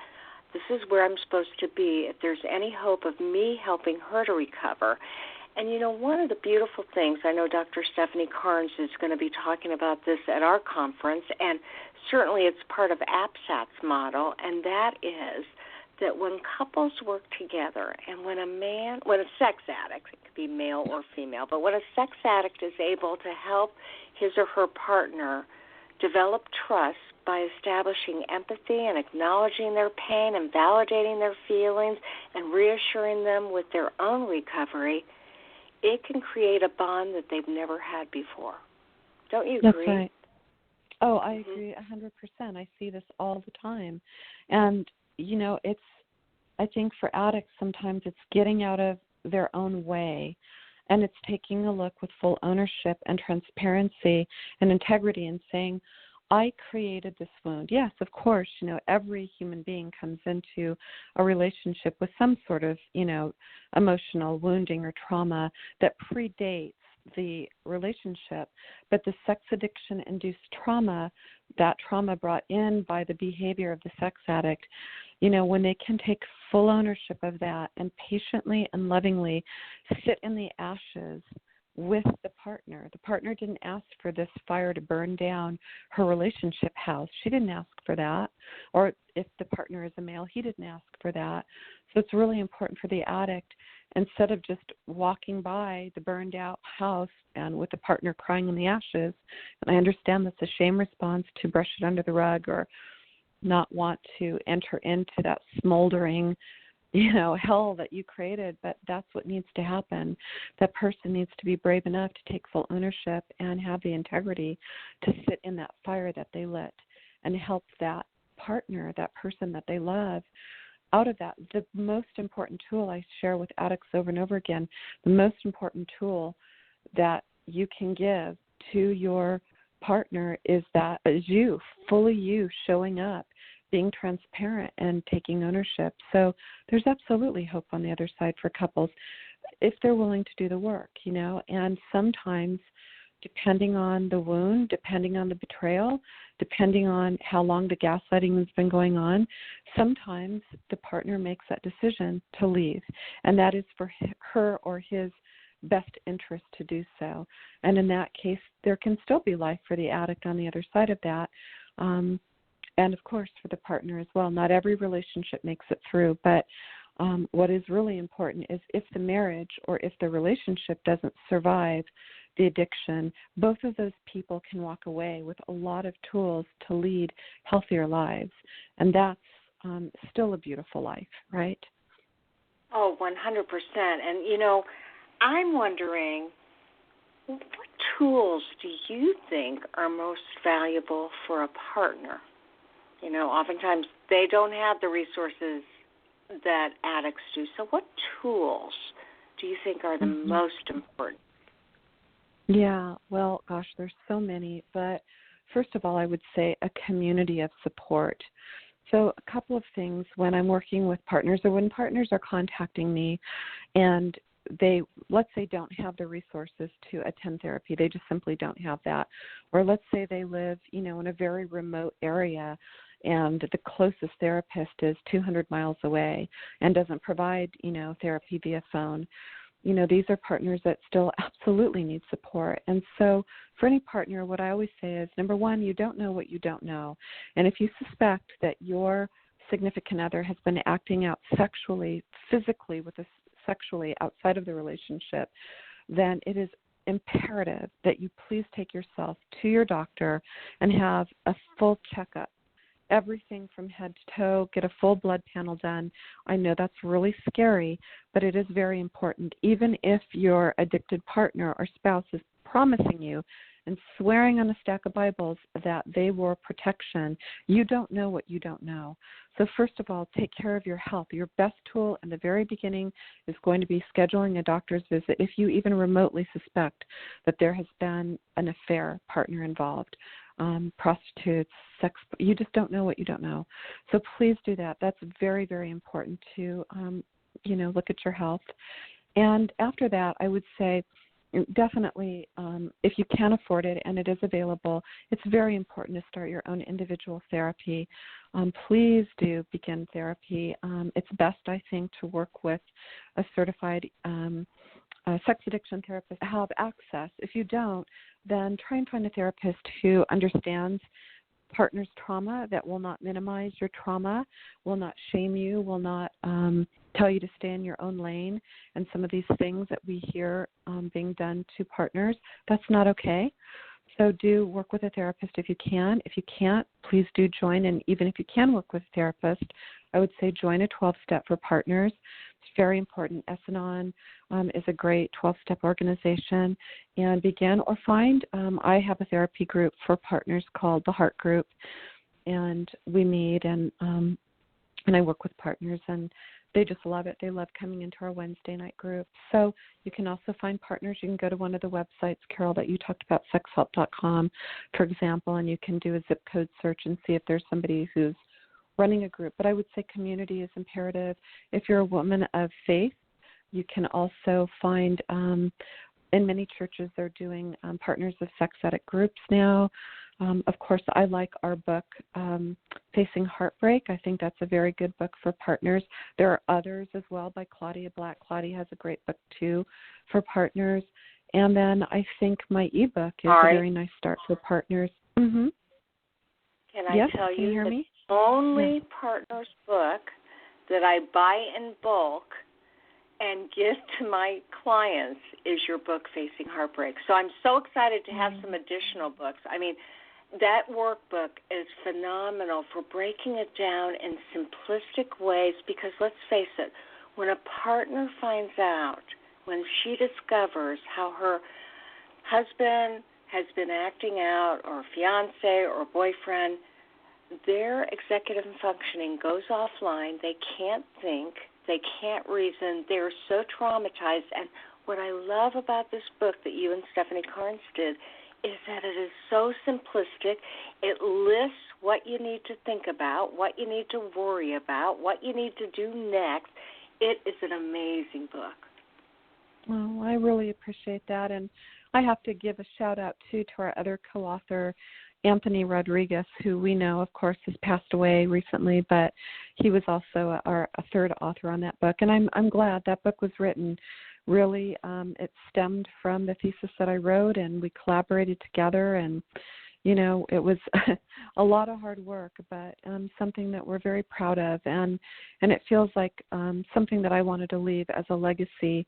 S7: this is where I'm supposed to be if there's any hope of me helping her to recover. And, you know, one of the beautiful things, I know Dr. Stephanie Carnes is going to be talking about this at our conference, and certainly it's part of APSAT's model, and that is that when couples work together and when a sex addict, it could be male or female, but when a sex addict is able to help his or her partner develop trust by establishing empathy and acknowledging their pain and validating their feelings and reassuring them with their own recovery, it can create a bond that they've never had before. Don't you agree?
S8: That's right. Oh, I agree 100%. I see this all the time. And you know, I think for addicts, sometimes it's getting out of their own way, and it's taking a look with full ownership and transparency and integrity and saying, I created this wound. Yes, of course, you know, every human being comes into a relationship with some sort of, you know, emotional wounding or trauma that predates the relationship, but the sex addiction-induced trauma, that trauma brought in by the behavior of the sex addict, you know, when they can take full ownership of that and patiently and lovingly sit in the ashes with the partner. The partner didn't ask for this fire to burn down her relationship house. She didn't ask for that. Or if the partner is a male, he didn't ask for that. So it's really important for the addict instead of just walking by the burned out house and with the partner crying in the ashes. And I understand that's a shame response to brush it under the rug or not want to enter into that smoldering, hell that you created, but that's what needs to happen. That person needs to be brave enough to take full ownership and have the integrity to sit in that fire that they lit and help that partner, that person that they love, out of that. The most important tool I share with addicts over and over again, the most important tool that you can give to your partner is you, fully you, showing up, being transparent and taking ownership. So there's absolutely hope on the other side for couples if they're willing to do the work, and sometimes depending on the wound, depending on the betrayal, depending on how long the gaslighting has been going on, sometimes the partner makes that decision to leave, and that is for her or his best interest to do so. And in that case, there can still be life for the addict on the other side of that, and of course for the partner as well. Not every relationship makes it through, but what is really important is if the marriage or if the relationship doesn't survive the addiction, both of those people can walk away with a lot of tools to lead healthier lives. And that's still a beautiful life, right?
S7: Oh, 100%. And, I'm wondering, what tools do you think are most valuable for a partner? Oftentimes they don't have the resources that addicts do. So what tools do you think are the most important?
S8: Yeah, well, gosh, there's so many. But first of all, I would say a community of support. So a couple of things when I'm working with partners or when partners are contacting me and they, let's say, don't have the resources to attend therapy. They just simply don't have that. Or let's say they live, in a very remote area and the closest therapist is 200 miles away and doesn't provide, therapy via phone. These are partners that still absolutely need support. And so for any partner, what I always say is, number one, you don't know what you don't know. And if you suspect that your significant other has been acting out sexually, physically sexually outside of the relationship, then it is imperative that you please take yourself to your doctor and have a full checkup. Everything from head to toe, get a full blood panel done. I know that's really scary, but it is very important. Even if your addicted partner or spouse is promising you and swearing on a stack of Bibles that they were protection, you don't know what you don't know. So first of all, take care of your health. Your best tool in the very beginning is going to be scheduling a doctor's visit if you even remotely suspect that there has been an affair partner involved. Prostitutes, sex, you just don't know what you don't know. So please do that. That's very, very important to, look at your health. And after that, I would say definitely if you can afford it and it is available, it's very important to start your own individual therapy. Please do begin therapy. It's best, I think, to work with a certified sex addiction therapist, have access. If you don't, then try and find a therapist who understands partner's trauma, that will not minimize your trauma, will not shame you, will not tell you to stay in your own lane. And some of these things that we hear being done to partners, that's not okay. So do work with a therapist if you can. If you can't, please do join. And even if you can work with a therapist, I would say join a 12-step for partners. It's very important. S-Anon is a great 12-step organization. And begin or find, I have a therapy group for partners called the Heart Group. And we meet and I work with partners, and they just love it. They love coming into our Wednesday night group. So you can also find partners. You can go to one of the websites, Carol, that you talked about, sexhelp.com, for example, and you can do a zip code search and see if there's somebody who's running a group. But I would say community is imperative. If you're a woman of faith, you can also find in many churches they're doing partners of sex addict groups now. Of course, I like our book, Facing Heartbreak. I think that's a very good book for partners. There are others as well by Claudia Black. Claudia has a great book, too, for partners. And then I think my ebook is a very nice start for partners. Mm-hmm.
S7: Can I tell you the only partner's book that I buy in bulk and gift to my clients is your book, Facing Heartbreak. So I'm so excited to have some additional books. I mean, that workbook is phenomenal for breaking it down in simplistic ways because let's face it, when a partner finds out, when she discovers how her husband has been acting out or fiance or boyfriend, their executive functioning goes offline. They can't think. They can't reason. They're so traumatized. And what I love about this book that you and Stephanie Carnes did is that it is so simplistic. It lists what you need to think about, what you need to worry about, what you need to do next. It is an amazing book.
S8: Oh, I really appreciate that. And I have to give a shout-out, too, to our other co-author, Anthony Rodriguez, who we know, of course, has passed away recently, but he was also a third author on that book. And I'm glad that book was written. Really, it stemmed from the thesis that I wrote, and we collaborated together. And, you know, it was a lot of hard work, but something that we're very proud of. And it feels like something that I wanted to leave as a legacy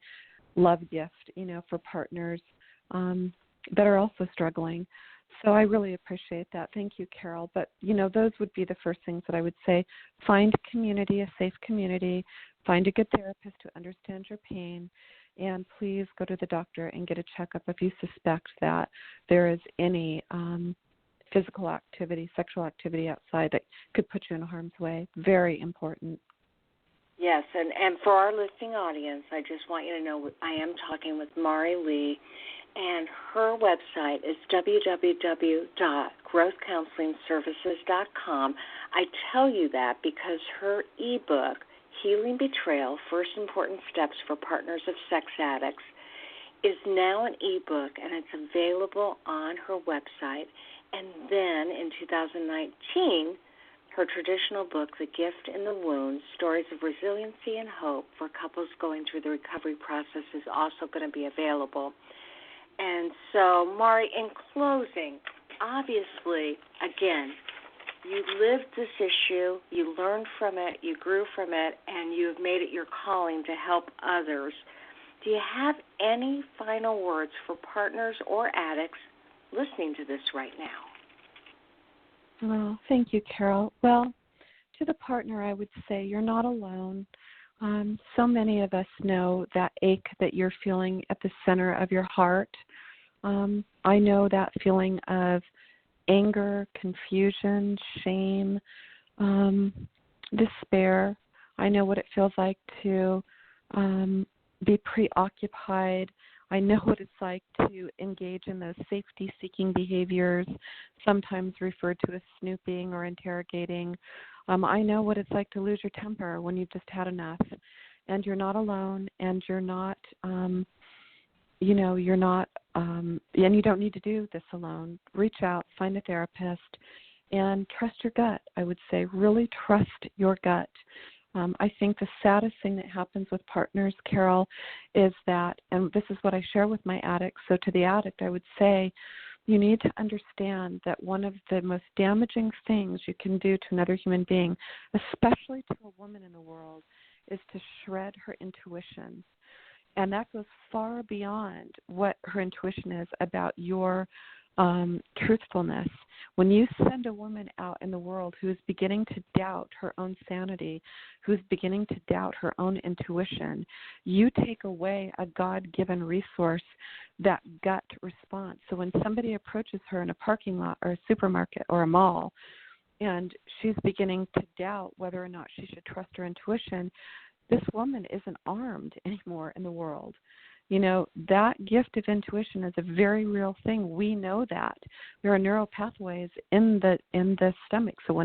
S8: love gift, you know, for partners that are also struggling. So I really appreciate that. Thank you, Carol. But, you know, those would be the first things that I would say. Find a community, a safe community. Find a good therapist who understands your pain. And please go to the doctor and get a checkup if you suspect that there is any physical activity, sexual activity outside that could put you in harm's way. Very important.
S7: Yes, and for our listening audience, I just want you to know I am talking with Mari Lee, and her website is www.growthcounselingservices.com. I tell you that because her ebook, Healing Betrayal, First Important Steps for Partners of Sex Addicts, is now an ebook, and it's available on her website. And then in 2019, her traditional book, The Gift in the Wound, Stories of Resiliency and Hope for Couples Going Through the Recovery Process, is also going to be available. And so, Mari, in closing, obviously, again, you lived this issue, you learned from it, you grew from it, and you have made it your calling to help others. Do you have any final words for partners or addicts listening to this right now?
S8: Well, thank you, Carol. Well, to the partner, I would say you're not alone. So many of us know that ache that you're feeling at the center of your heart. I know that feeling of anger, confusion, shame, despair. I know what it feels like to be preoccupied. I know what it's like to engage in those safety-seeking behaviors, sometimes referred to as snooping or interrogating. I know what it's like to lose your temper when you've just had enough. And you're not alone, and you're not, and you don't need to do this alone. Reach out, find a therapist, and trust your gut. I would say really trust your gut. I think the saddest thing that happens with partners, Carol, is that, and this is what I share with my addicts, so to the addict I would say, you need to understand that one of the most damaging things you can do to another human being, especially to a woman in the world, is to shred her intuition. And that goes far beyond what her intuition is about your truthfulness. When you send a woman out in the world who is beginning to doubt her own sanity, who's beginning to doubt her own intuition, you take away a God-given resource, that gut response. So when somebody approaches her in a parking lot or a supermarket or a mall, and she's beginning to doubt whether or not she should trust her intuition, this woman isn't armed anymore in the world. You know, that gift of intuition is a very real thing. We know that. There are neural pathways in the stomach. So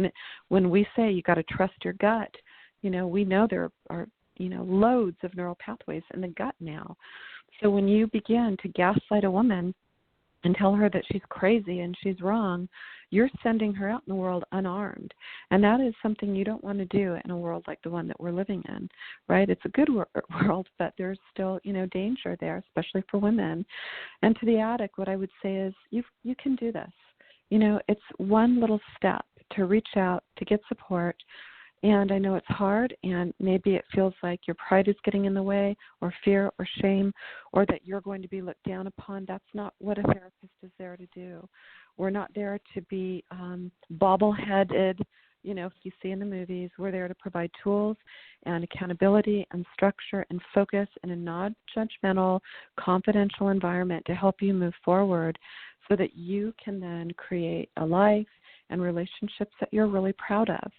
S8: when we say you got to trust your gut, we know there are, loads of neural pathways in the gut now. So when you begin to gaslight a woman and tell her that she's crazy and she's wrong, you're sending her out in the world unarmed. And that is something you don't want to do in a world like the one that we're living in, right? It's a good world, but there's still, danger there, especially for women. And to the addict, what I would say is you can do this. It's one little step to reach out, to get support, And I know it's hard, and maybe it feels like your pride is getting in the way, or fear or shame, or that you're going to be looked down upon. That's not what a therapist is there to do. We're not there to be bobble-headed, if you see in the movies. We're there to provide tools and accountability and structure and focus in a non-judgmental, confidential environment to help you move forward so that you can then create a life and relationships that you're really proud of.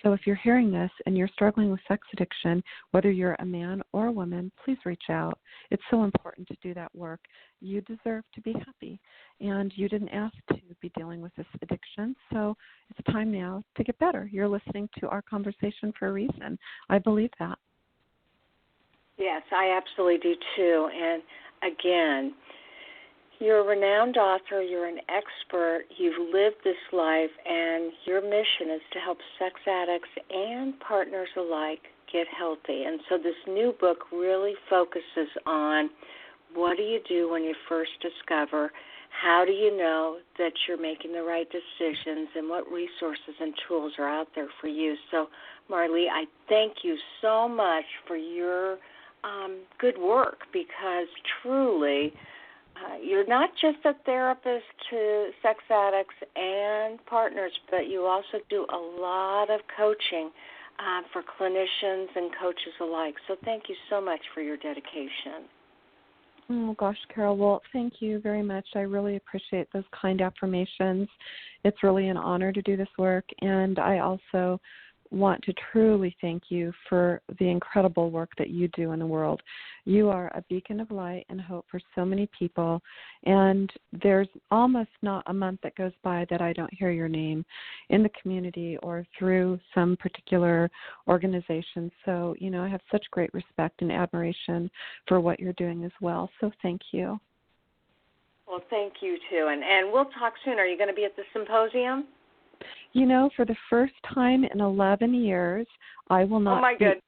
S8: So if you're hearing this and you're struggling with sex addiction, whether you're a man or a woman, please reach out. It's so important to do that work. You deserve to be happy, and you didn't ask to be dealing with this addiction, so it's time now to get better. You're listening to our conversation for a reason. I believe that.
S7: Yes, I absolutely do too. And again, you're a renowned author, you're an expert, you've lived this life, and your mission is to help sex addicts and partners alike get healthy. And so this new book really focuses on what do you do when you first discover, how do you know that you're making the right decisions, and what resources and tools are out there for you. So, Marlee, I thank you so much for your good work, because truly, you're not just a therapist to sex addicts and partners, but you also do a lot of coaching for clinicians and coaches alike. So thank you so much for your dedication.
S8: Oh, gosh, Carol. Well, thank you very much. I really appreciate those kind affirmations. It's really an honor to do this work, and I also want to truly thank you for the incredible work that you do in the world. You are a beacon of light and hope for so many people, and there's almost not a month that goes by that I don't hear your name in the community or through some particular organization. So, I have such great respect and admiration for what you're doing as well. So thank you.
S7: Well, thank you, too. And we'll talk soon. Are you going to be at the symposium?
S8: For the first time in 11 years, I will not.
S7: Oh my God!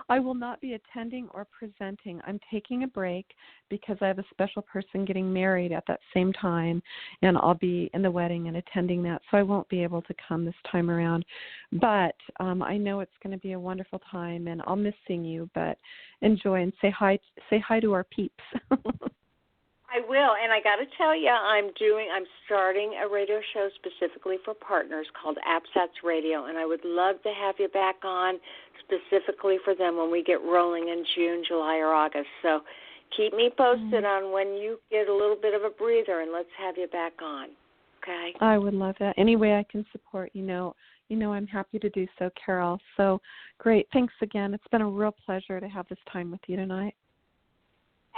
S8: I will not be attending or presenting. I'm taking a break because I have a special person getting married at that same time, and I'll be in the wedding and attending that, so I won't be able to come this time around. But I know it's going to be a wonderful time, and I'll miss seeing you. But enjoy and say hi. Say hi to our peeps.
S7: I will, and I got to tell you, I'm starting a radio show specifically for partners called APSATS Radio, and I would love to have you back on specifically for them when we get rolling in June, July, or August. So keep me posted on when you get a little bit of a breather, and let's have you back on. Okay?
S8: I would love that. Any way I can support, I'm happy to do so, Carol. So great. Thanks again. It's been a real pleasure to have this time with you tonight.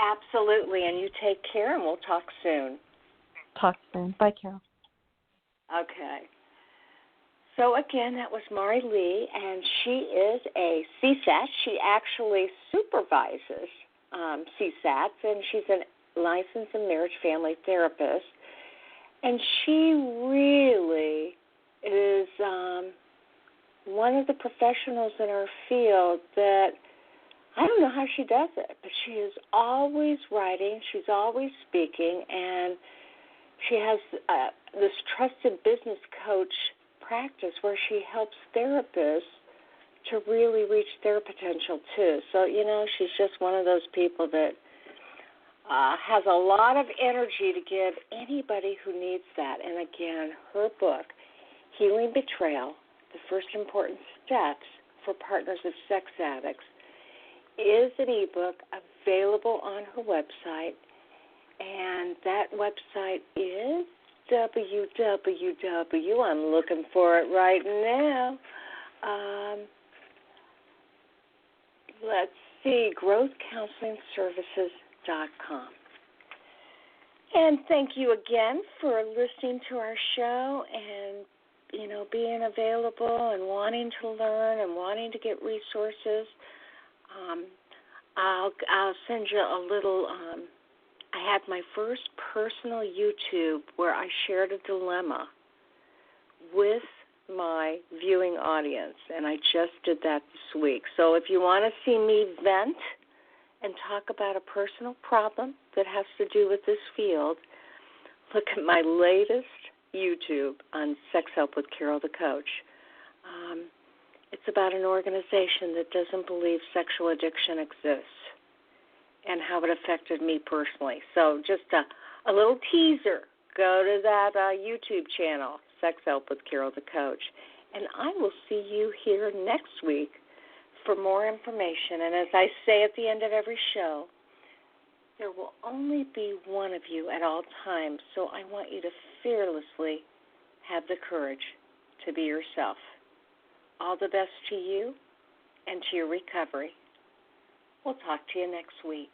S7: Absolutely, and you take care, and we'll talk soon.
S8: Talk soon. Bye, Carol.
S7: Okay. So, again, that was Marlee, and she is a CSAT. She actually supervises CSATs, and she's a licensed and marriage family therapist. And she really is one of the professionals in her field that I don't know how she does it, but she is always writing, she's always speaking, and she has this trusted business coach practice where she helps therapists to really reach their potential too. So, she's just one of those people that has a lot of energy to give anybody who needs that. And again, her book, Healing Betrayal, The First Important Steps for Partners of Sex Addicts, is an ebook available on her website, and that website is www. I'm looking for it right now. Let's see, growthcounselingservices.com. And thank you again for listening to our show and, being available and wanting to learn and wanting to get resources. I'll send you a little, I had my first personal YouTube where I shared a dilemma with my viewing audience, and I just did that this week. So if you want to see me vent and talk about a personal problem that has to do with this field, look at my latest YouTube on Sex Help with Carol the Coach. It's about an organization that doesn't believe sexual addiction exists and how it affected me personally. So just a little teaser. Go to that YouTube channel, Sex Help with Carol the Coach. And I will see you here next week for more information. And as I say at the end of every show, there will only be one of you at all times, so I want you to fearlessly have the courage to be yourself. All the best to you and to your recovery. We'll talk to you next week.